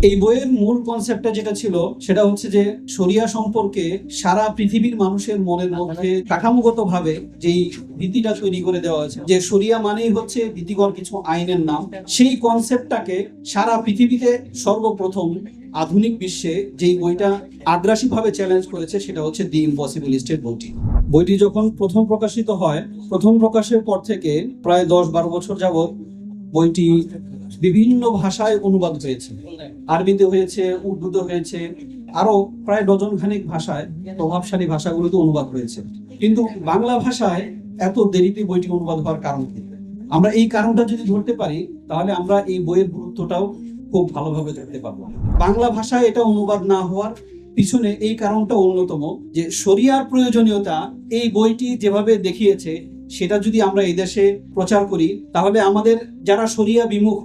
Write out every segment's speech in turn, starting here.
এই বইয়ের মূল কনসেপ্টটা যেটা ছিল সেটা হচ্ছে যে শরিয়া সম্পর্কে সারা পৃথিবীর মানুষের মনের মধ্যে কাঠামোগতভাবে যেই ভীতিটা তৈরি করে দেওয়া হয়েছে যে শরিয়া মানেই হচ্ছে ভীতিকর কিছু আইনের নাম, সেই কনসেপ্টটাকে সারা পৃথিবীতে সর্বপ্রথম আধুনিক বিশ্বে যেই বইটা আগ্রাসীভাবে চ্যালেঞ্জ করেছে সেটা হচ্ছে দি ইম্পসিবলিস্টের বইটি। বইটি যখন প্রথম প্রকাশিত হয়, প্রথম প্রকাশের পর থেকে প্রায় 10-12 বছর যাবৎ বইটি বিভিন্ন ভাষায় অনুবাদ হয়েছে। আরবিতে হয়েছে, উর্দুতে হয়েছে, আরো প্রায় ডজন খানেক ভাষায়, প্রভাবশালী ভাষাগুলোতে অনুবাদ হয়েছে। কিন্তু বাংলা ভাষায় এত দেরিতে বইটি অনুবাদ হওয়ার কারণ কি? আমরা এই কারণটা যদি ধরতে পারি তাহলে আমরা এই বইয়ের গুরুত্বটাও খুব ভালোভাবে ধরতে পারবো। বাংলা ভাষায় এটা অনুবাদ না হওয়ার পিছনে এই কারণটা অন্যতম, যে শরিয়ার প্রয়োজনীয়তা এই বইটি যেভাবে দেখিয়েছে সেটা যদি আমরা এই দেশে প্রচার করি তাহলে আমাদের যারা শরিয়া বিমুখ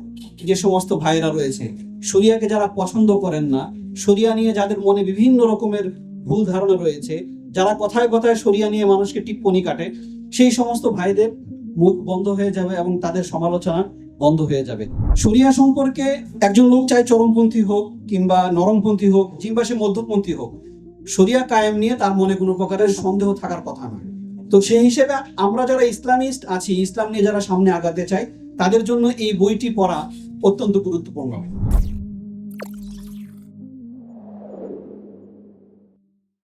যে সমস্ত ভাইয়েরা রয়েছে, শরিয়াকে যারা পছন্দ করেন না, শরিয়া নিয়ে যাদের মনে বিভিন্ন রকমের ভুল ধারণা রয়েছে, যারা কথায় কথায় শরিয়া নিয়ে মানুষকে টিপ্পনি কাটে, সেই সমস্ত ভাইদের মুখ বন্ধ হয়ে যাবে এবং তাদের সমালোচনা বন্ধ হয়ে যাবে। শরিয়া সম্পর্কে একজন লোক চাই চরমপন্থী হোক কিংবা নরমপন্থী হোক কিংবা সে মধ্যপন্থী হোক, শরিয়া কায়েম নিয়ে তার মনে কোনো প্রকারের সন্দেহ থাকার কথা নয়। তো সেই হিসেবে আমরা যারা ইসলামিস্ট আছি, ইসলাম নিয়ে যারা সামনে আগাতে চাই, তাদের জন্য এই বইটি পড়া অত্যন্ত গুরুত্বপূর্ণ।